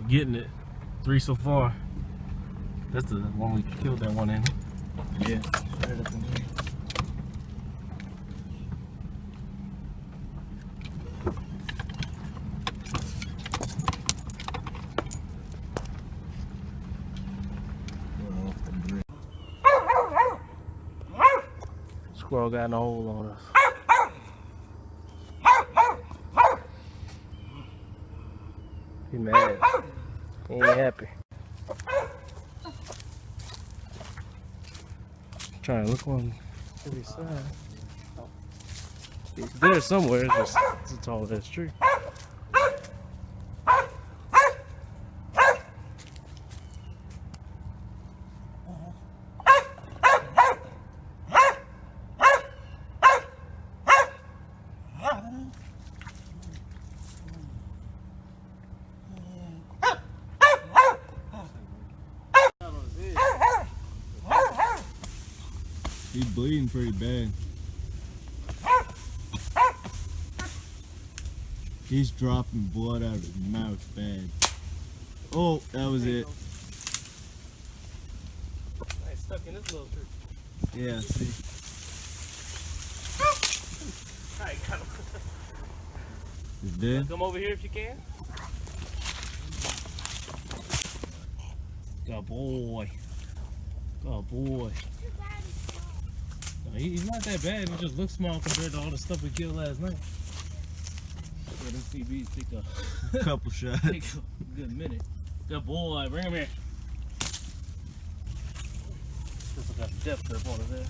getting it. 3 so far. That's the one we killed that one in. Yeah. Right up in here. Squirrel got in a hole on us. He mad. He ain't happy. Trying to look on every side. He's there somewhere. It's a tall ass tree. He's bleeding pretty bad. He's dropping blood out of his mouth bad. Oh, that was it. He's stuck in this little tree. Yeah, see. Alright, got him. He's dead. Come over here if you can. Good boy. Good boy. No, he's not that bad. He just looks small compared to all the stuff we killed last night. Yeah, them CBs take a Couple shots. take a good minute. Good boy. Bring him here. This one got the depth curve on it there.